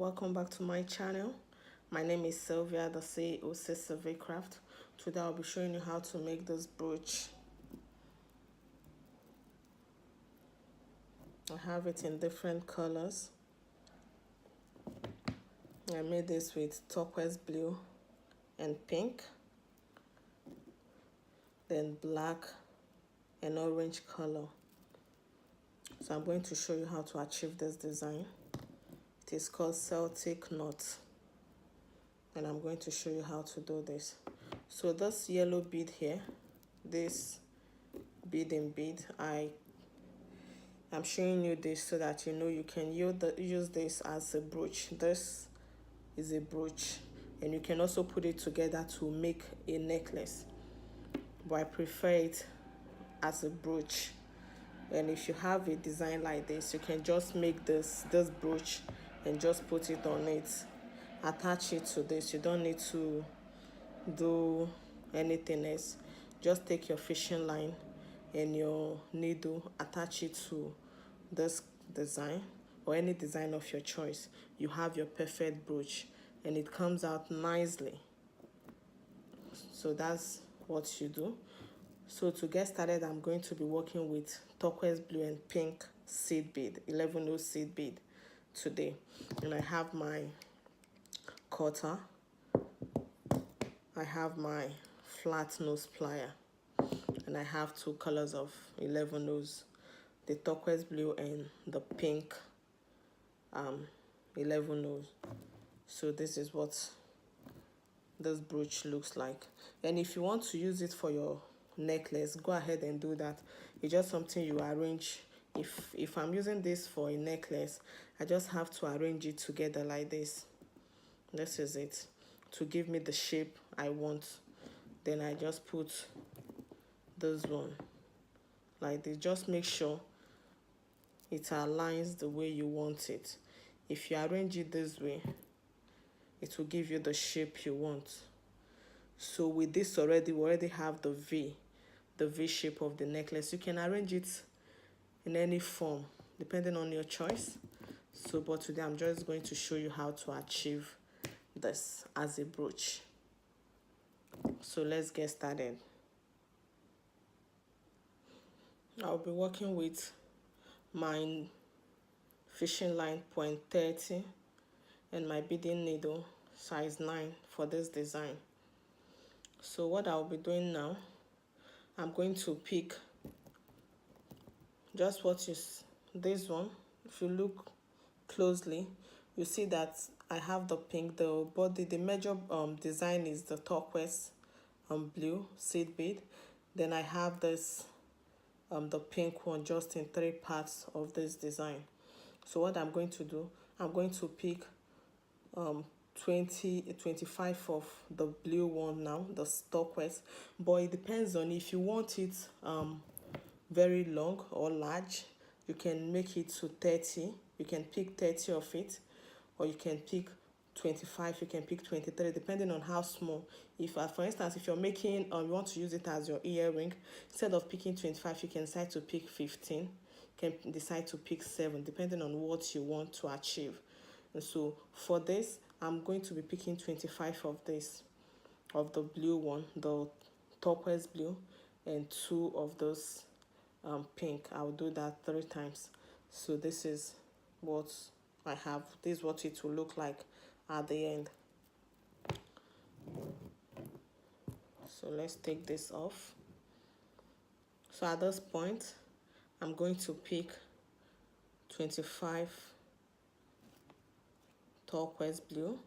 welcome back to my channel. My name is Sylvia, the CEO of CsylvicCraft. Today I'll be showing you how to make this brooch. I have it in different colors. I made this with turquoise blue and pink, then black and orange color. So I'm going to show you how to achieve this design. It is called Celtic knot, and I'm going to show you how to do this. So this yellow bead here, this beading bead, I'm showing you this so that you know you can use this as a brooch. This is a brooch, and you can also put it together to make a necklace, but I prefer it as a brooch. And if you have a design like this, you can just make this brooch and just put it on it, attach it to this. You don't need to do anything else. Just take your fishing line and your needle, attach it to this design or any design of your choice. You have your perfect brooch, and it comes out nicely. So that's what you do. So to get started, I'm going to be working with turquoise blue and pink seed bead, 11 seed bead today. And I have my cutter, I have my flat nose plier, and I have two colors of 11 the turquoise blue and the pink 11 So this is what this brooch looks like. And if you want to use it for your necklace, go ahead and do that. It's just something you arrange. If I'm using this for a necklace, I just have to arrange it together like this. This is it, to give me the shape I want. Then I just put this one like this. Just make sure it aligns the way you want it. If you arrange it this way, it will give you the shape you want. So with this we already have the V shape of the necklace. You can arrange it in any form depending on your choice. So but today I'm just going to show you how to achieve this as a brooch. So let's get started. I'll be working with my fishing line .30 and my beading needle size 9 for this design. So what I'll be doing now, I'm going to pick just what is this one. If you look closely, you see that I have the pink, the body, the major design is the turquoise blue seed bead. Then I have this the pink one just in 3 parts of this design. So what I'm going to do, I'm going to pick 25 of the blue one now, the turquoise, but it depends on if you want it very long or large. You can make it to 30. You can pick 30 of it, or you can pick 25, you can pick 23, depending on how small. If for instance, if you're making you want to use it as your earring, instead of picking 25, you can decide to pick 15, you can decide to pick 7, depending on what you want to achieve. And so for this, I'm going to be picking 25 of this, of the blue one, the turquoise blue, and 2 of those pink. I'll do that 3 times. So this is what I have. This is what it will look like at the end. So let's take this off. So at this point, I'm going to pick 25 turquoise blue,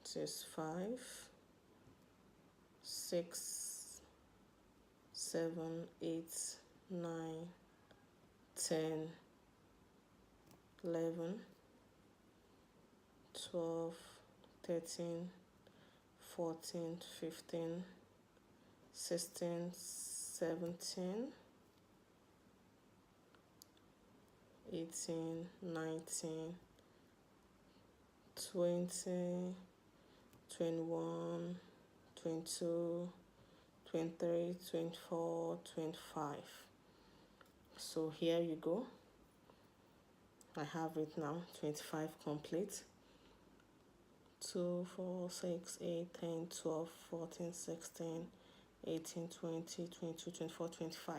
this is 5, 6, 7, 8, 9, 10, 11, 12, 13, 14, 15, 16, 17, 18, 19, 20, 21, 22, 23, 24, 25. So here you go. I have it now, 25 complete. 2, 4, 6, 8, 10, 12, 14, 16, 18, 20, 22, 24, 25.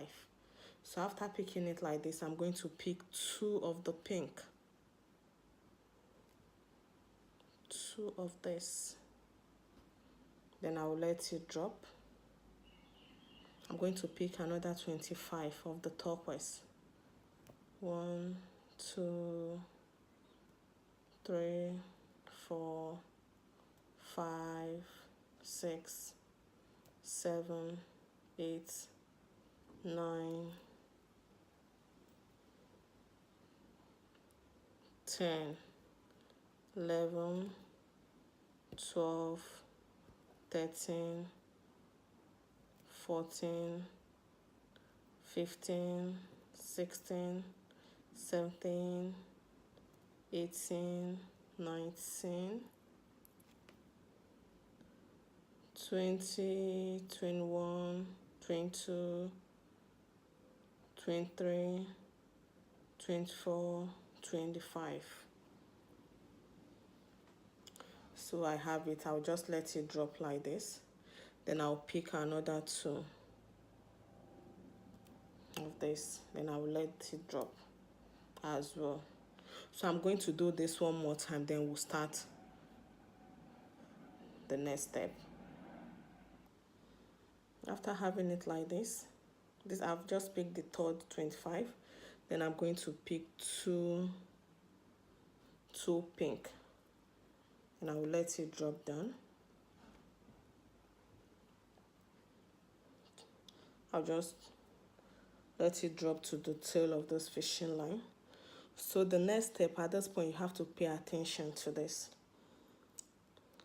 So after picking it like this, I'm going to pick 2 of the pink. 2 of this. Then I will let it drop. I'm going to pick another 25 of the turquoise. 1, 2, 3, 4, 5, 6, 7, 8, 9, 10, 11, 12, 13, 14, 15, 16, 17, 18, 19, 20, 21, 22, 23, 24, 25. So I have it. I'll just let it drop like this. Then I'll pick another 2 of this. Then I'll let it drop as well. So I'm going to do this one more time, then we'll start the next step. After having it like this, I've just picked the third 25. Then I'm going to pick 2 pink, and I will let it drop down. I'll just let it drop to the tail of this fishing line. So the next step, at this point, you have to pay attention to this.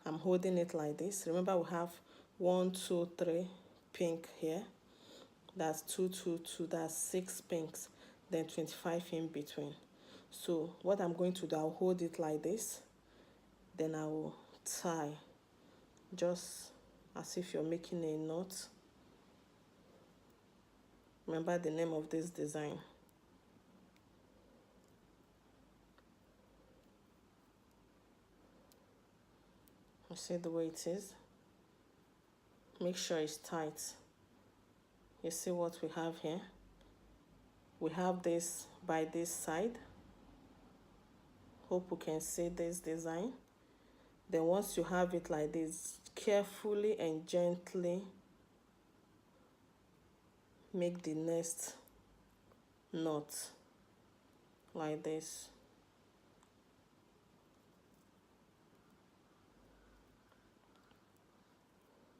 I'm holding it like this. Remember, we have 1, 2, 3 pink here. That's 2, 2, 2. That's 6 pinks. Then 25 in between. So what I'm going to do, I'll hold it like this. Then I will tie, just as if you're making a knot. Remember the name of this design. You see the way it is? Make sure it's tight. You see what we have here? We have this by this side. Hope you can see this design. Then once you have it like this, carefully and gently make the next knot like this.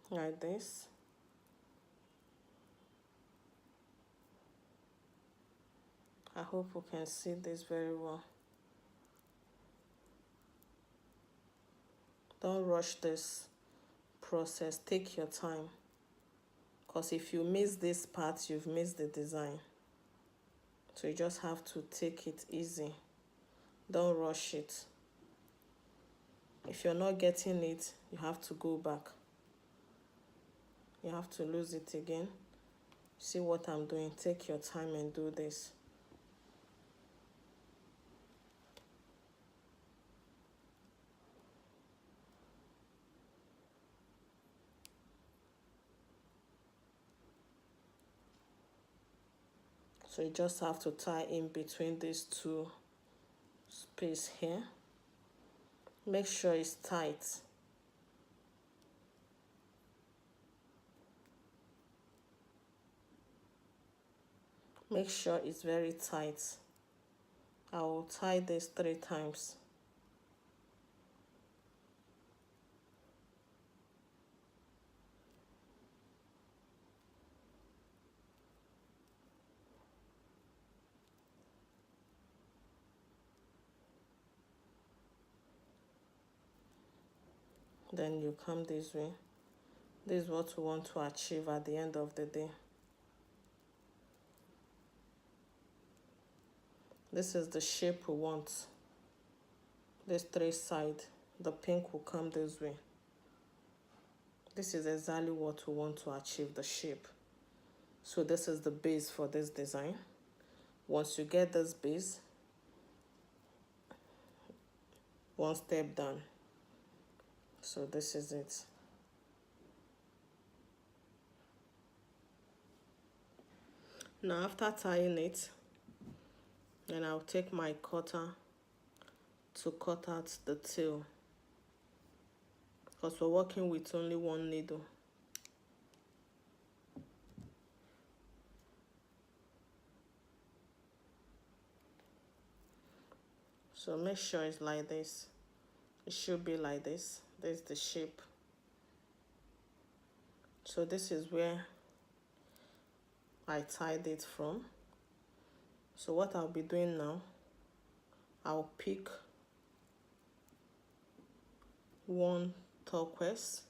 Like this. I hope you can see this very well. Don't rush this process. Take your time. Because if you miss this part, you've missed the design. So you just have to take it easy. Don't rush it. If you're not getting it, you have to go back. You have to lose it again. See what I'm doing? Take your time and do this. So you just have to tie in between these 2 spaces here. Make sure it's tight. Make sure it's very tight. I will tie this 3 times. Then you come this way. This is what we want to achieve at the end of the day. This is the shape we want. This 3 side, the pink will come this way. This is exactly what we want to achieve, the shape. So this is the base for this design. Once you get this base, one step down. So this is it. Now after tying it, then I'll take my cutter to cut out the tail, because we're working with only one needle. So make sure it's like this. It should be like this. This is the shape. So this is where I tied it from. So what I'll be doing now, I'll pick one turquoise,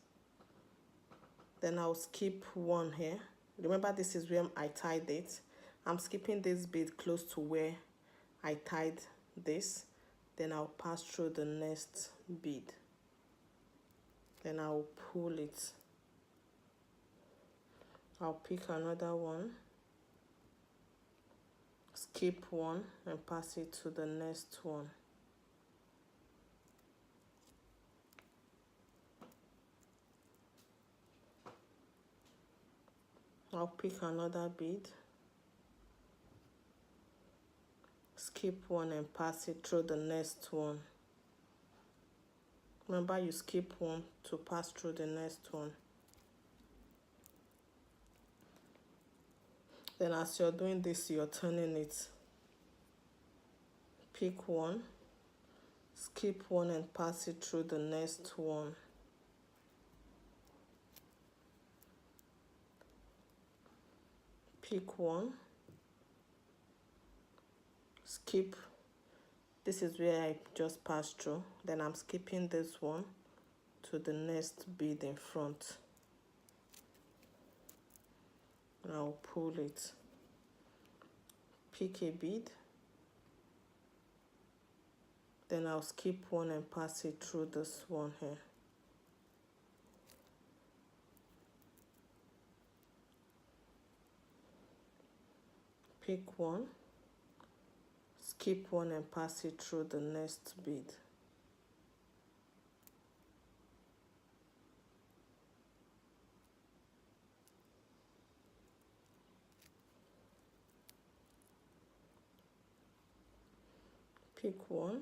then I'll skip one here. Remember, this is where I tied it. I'm skipping this bead close to where I tied this. Then I'll pass through the next bead. Then I'll pull it. I'll pick another one, skip one, and pass it to the next one. I'll pick another bead, skip one, and pass it through the next one. Remember, you skip one to pass through the next one. Then as you're doing this, you're turning it. Pick one, skip one, and pass it through the next one. Pick one, skip. This is where I just passed through. Then I'm skipping this one to the next bead in front. And I'll pull it. Pick a bead. Then I'll skip one and pass it through this one here. Pick one, skip one, and pass it through the next bead. Pick one,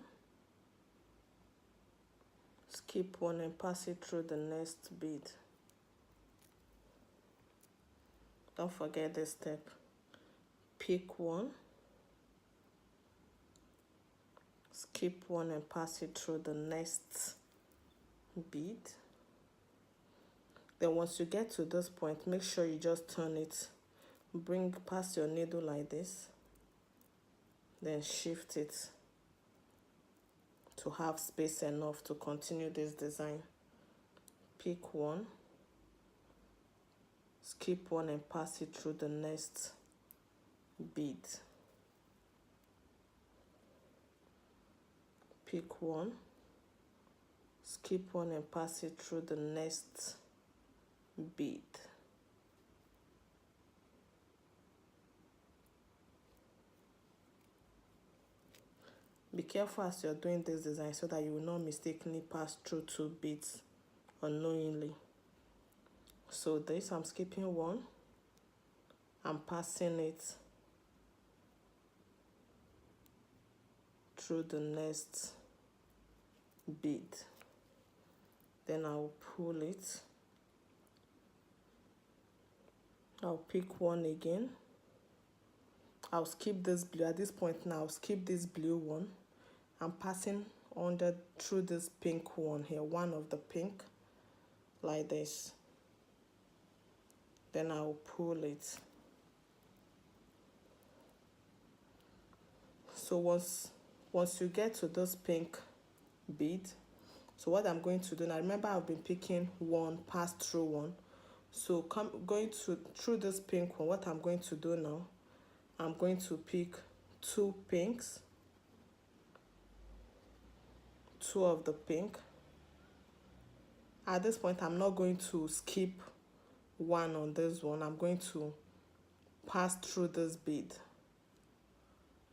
skip one, and pass it through the next bead. Don't forget this step. Pick one, skip one, and pass it through the next bead. Then once you get to this point, make sure you just turn it. Bring past your needle like this, then shift it to have space enough to continue this design. Pick one, skip one, and pass it through the next bead. Pick one, skip one, and pass it through the next bead. Be careful as you're doing this design so that you will not mistakenly pass through two beads unknowingly. So this, I'm skipping one, I'm passing it through the next bead. Then I'll pull it. I'll pick one again. I'll skip this blue. At this point now, I'll skip this blue one. I'm passing through this pink one here, one of the pink, like this. Then I'll pull it. So once you get to this pink bead, so what I'm going to do now, remember I've been picking one, pass through one. So through this pink one, what I'm going to do now, I'm going to pick two pinks, two of the pink. At this point, I'm not going to skip one on this one. I'm going to pass through this bead.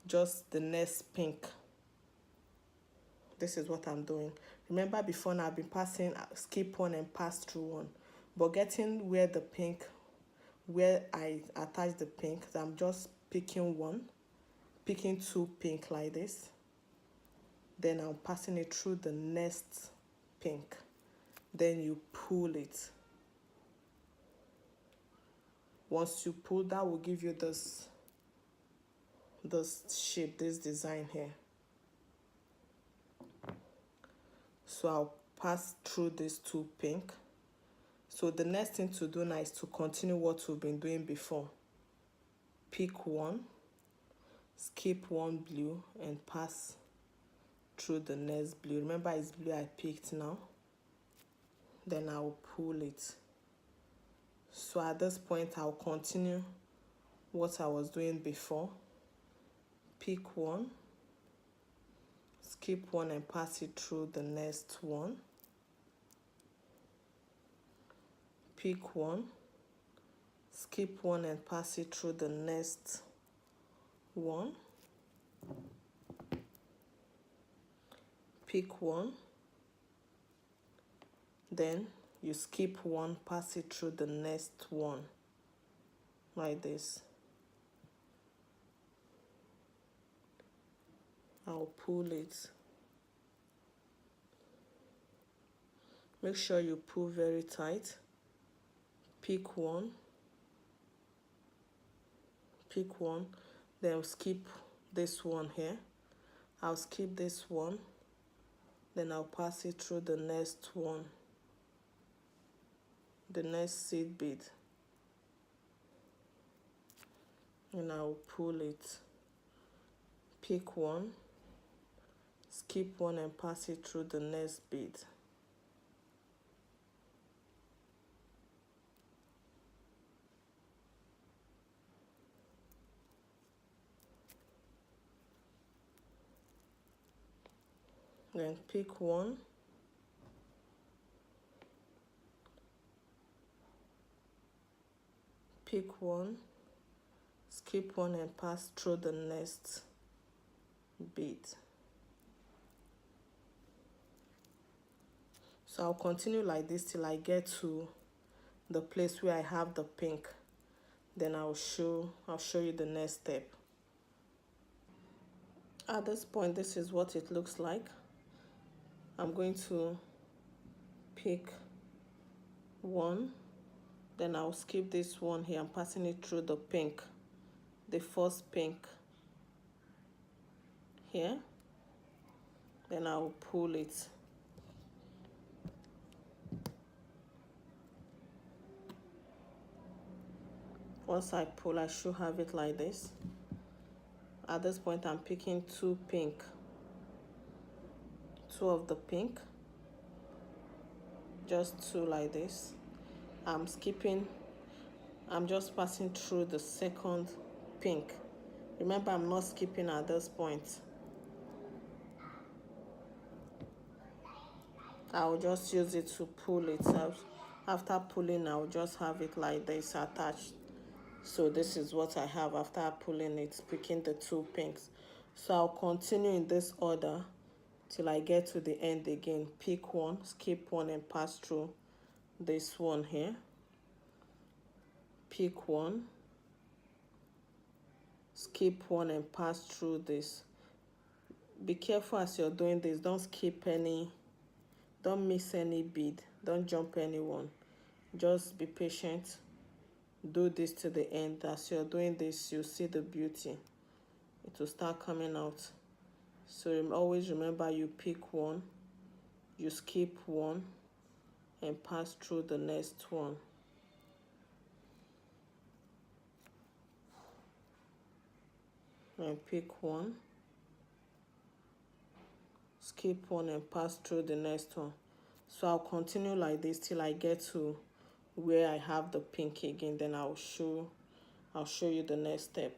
just the next pink. This is what I'm doing. Remember before now I've been passing, skip one and pass through one, but getting where the pink, where I attach the pink, I'm just picking one, picking two pink like this, then I'm passing it through the next pink, then you pull it. Once you pull, that will give you this shape, this design here. So I'll pass through these two pink. So the next thing to do now is to continue what we've been doing before. Pick one, skip one blue and pass through the next blue. Remember it's blue I picked now. Then I'll pull it. So at this point I'll continue what I was doing before. Pick one, skip one and pass it through the next one. Pick one, skip one and pass it through the next one. Pick one, then you skip one, pass it through the next one, like this. I'll pull it. Make sure you pull very tight. Pick one, then skip this one here. I'll skip this one, then I'll pass it through the next one, the next seed bead, and I'll pull it. Pick one, skip one and pass it through the next bead. Then pick one, skip one and pass through the next bead. So I'll continue like this till I get to the place where I have the pink. Then I'll show you the next step. At this point, this is what it looks like. I'm going to pick one, then I'll skip this one here. I'm passing it through the pink, the first pink here. Then I'll pull it. Once I pull, I should have it like this. At this point, I'm picking two pink, two of the pink, just two like this. I'm skipping, I'm just passing through the second pink. Remember, I'm not skipping at this point. I'll just use it to pull it out. After pulling, I'll just have it like this attached. So this is what I have after pulling it, picking the two pinks. So I'll continue in this order till I get to the end again. Pick one, skip one and pass through this one here. Pick one, skip one and pass through this. Be careful as you're doing this. Don't skip any, don't miss any bead, don't jump anyone. Just be patient. Do this to the end. As you're doing this, you see the beauty. It will start coming out. So always remember, you pick one, you skip one and pass through the next one. And pick one, skip one and pass through the next one. So I'll continue like this till I get to where I have the pink again. Then I'll show you the next step.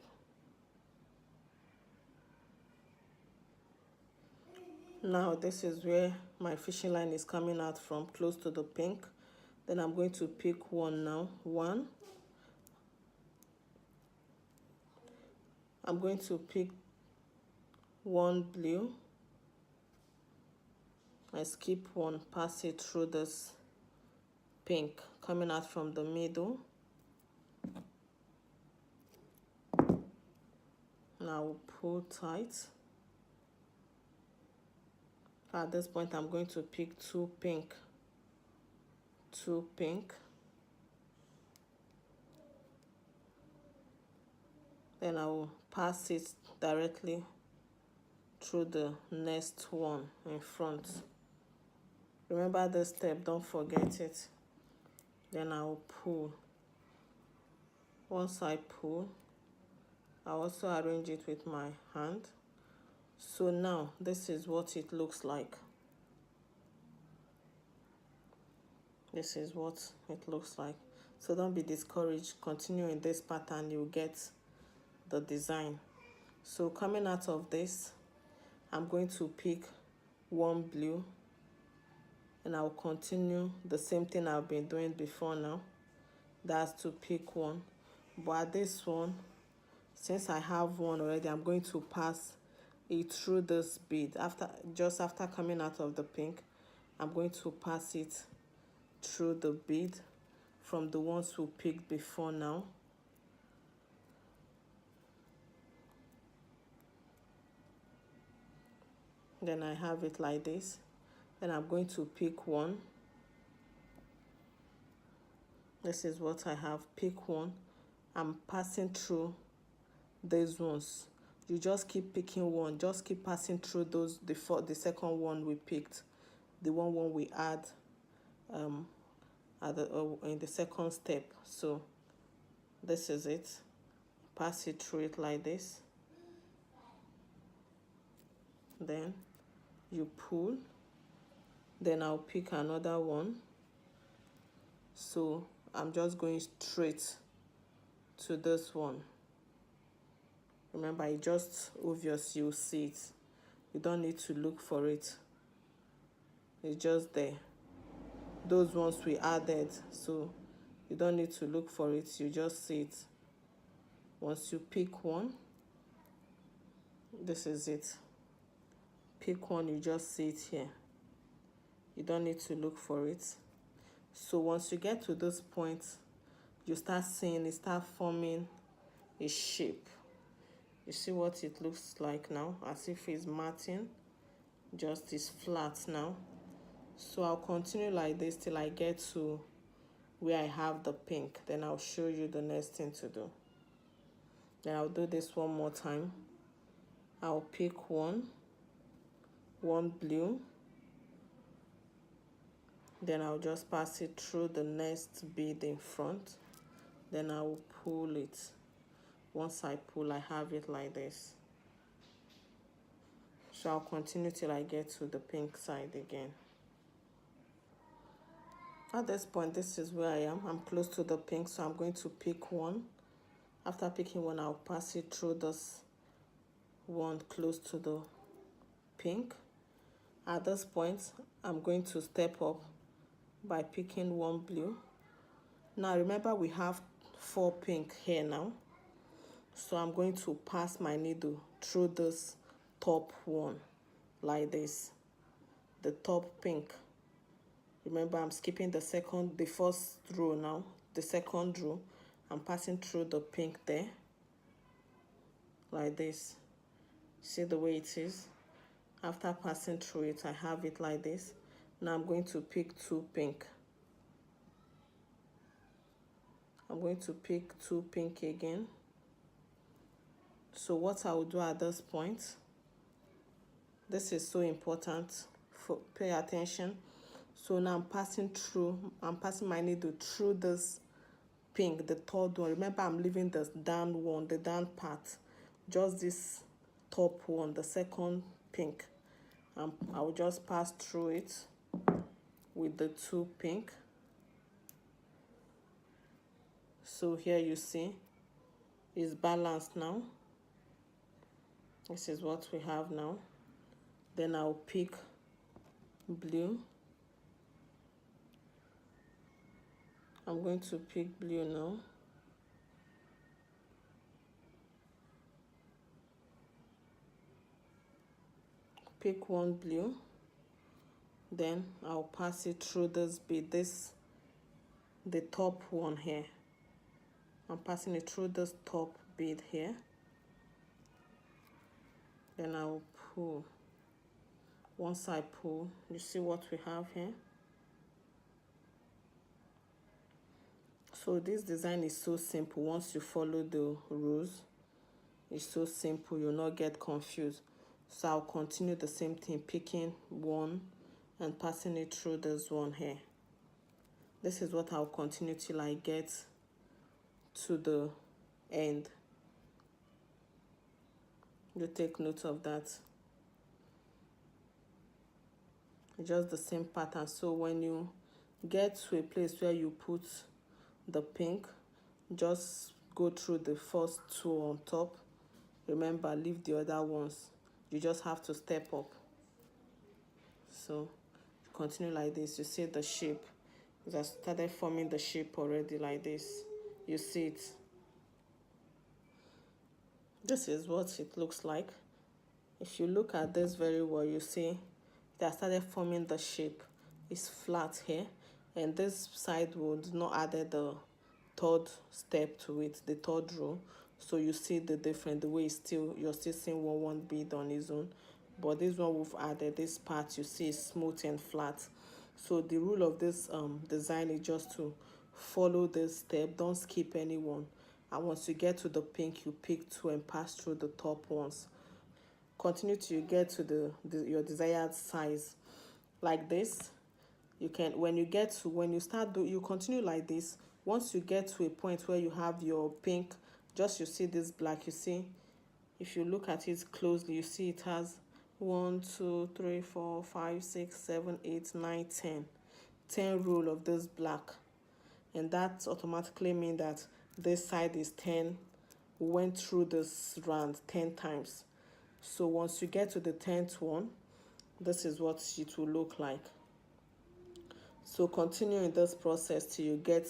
Now this is where my fishing line is coming out from, close to the pink. Then I'm going to pick one now. One, I'm going to pick one blue, I skip one, pass it through this pink coming out from the middle. Now pull tight. At this point, I'm going to pick two pink, then I will pass it directly through the next one in front. Remember this step, don't forget it. Then I will pull. Once I pull, I also arrange it with my hand. So now this is what it looks like. This is what it looks like. So don't be discouraged. Continue in this pattern, you'll get the design. So coming out of this, I'm going to pick one blue, and I'll continue the same thing I've been doing before now. That's to pick one. But at this one, since I have one already, I'm going to pass it through this bead. Just after coming out of the pink, I'm going to pass it through the bead from the ones we picked before now. Then I have it like this. Then I'm going to pick one. This is what I have. Pick one. I'm passing through these ones. You just keep picking one. Just keep passing through those. The second one we picked, the one we add in the second step. So this is it. Pass it through it like this. Then you pull. Then I'll pick another one. So I'm just going straight to this one. Remember, it's just obvious, you see it. You don't need to look for it. It's just there. Those ones we added, so you don't need to look for it, you just see it. Once you pick one, this is it. Pick one, you just see it here. You don't need to look for it. So once you get to this point, you start seeing it start forming a shape. You see what it looks like now, as if it's matting, just is flat now. So I'll continue like this till I get to where I have the pink. Then I'll show you the next thing to do. Then I'll do this one more time. I'll pick one blue. Then I'll just pass it through the next bead in front. Then I will pull it. Once I pull, I have it like this. So I'll continue till I get to the pink side again. At this point, this is where I am. I'm close to the pink, so I'm going to pick one. After picking one, I'll pass it through this one close to the pink. At this point, I'm going to step up by picking one blue. Now remember, we have 4 pink here now. So I'm going to pass my needle through this top one like this, the top pink. Remember, I'm skipping the first row now, the second row. I'm passing through the pink there like this. See the way it is? After passing through it, I have it like this. Now I'm going to pick 2 pink. I'm going to pick 2 pink again. So what I will do at this point, this is so important, pay attention. So now I'm passing my needle through this pink, the third one. Remember, I'm leaving the down one, the down part, just this top one, the second pink. I will just pass through it with the 2 pink. So here you see, it's balanced now. This is what we have now. Then I'll pick blue. I'm going to pick blue now. pick one blue, then I'll pass it through this bead, the top one here. I'm passing it through this top bead here. Then I'll pull. Once I pull, you see what we have here? So this design is so simple. Once you follow the rules, it's so simple, you'll not get confused. So I'll continue the same thing, picking one and passing it through this one here. This is what I'll continue till I get to the end. You take note of that. Just the same pattern. So when you get to a place where you put the pink, just go through the first two on top. Remember, leave the other ones. You just have to step up. So continue like this. You see the shape. I started forming the shape already like this. You see it. This is what it looks like. If you look at this very well, you see that I started forming the shape. It's flat here, and this side would not added the third step to it, the third row. So you see the difference. The way it's still, you're still seeing one bead on its own, but this one we've added this part, you see it's smooth and flat. So the rule of this design is just to follow this step, don't skip anyone, and once you get to the pink, you pick two and pass through the top ones. Continue till you get to your desired size like this. You can, when you start you continue like this. Once you get to a point where you have your pink, just you see this black, you see, if you look at it closely, you see it has 1 2 3 4 5 6 7 8 9 10 roll of this black, and that automatically means that this side is 10, went through this round 10 times. So once you get to the 10th one, this is what it will look like. So continue in this process till you get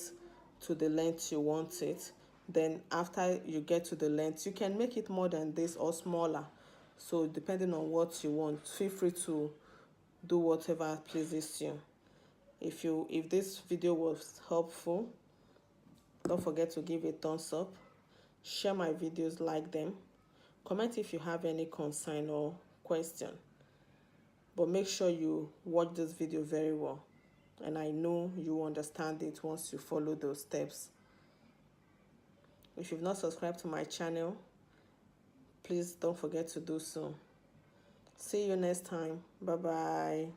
to the length you want it. Then after you get to the length, you can make it more than this or smaller. So depending on what you want, feel free to do whatever pleases you. If this video was helpful, don't forget to give a thumbs up, share my videos, like them, comment if you have any concern or question. But make sure you watch this video very well, and I know you understand it once you follow those steps. If you've not subscribed to my channel, please don't forget to do so. See you next time. Bye bye.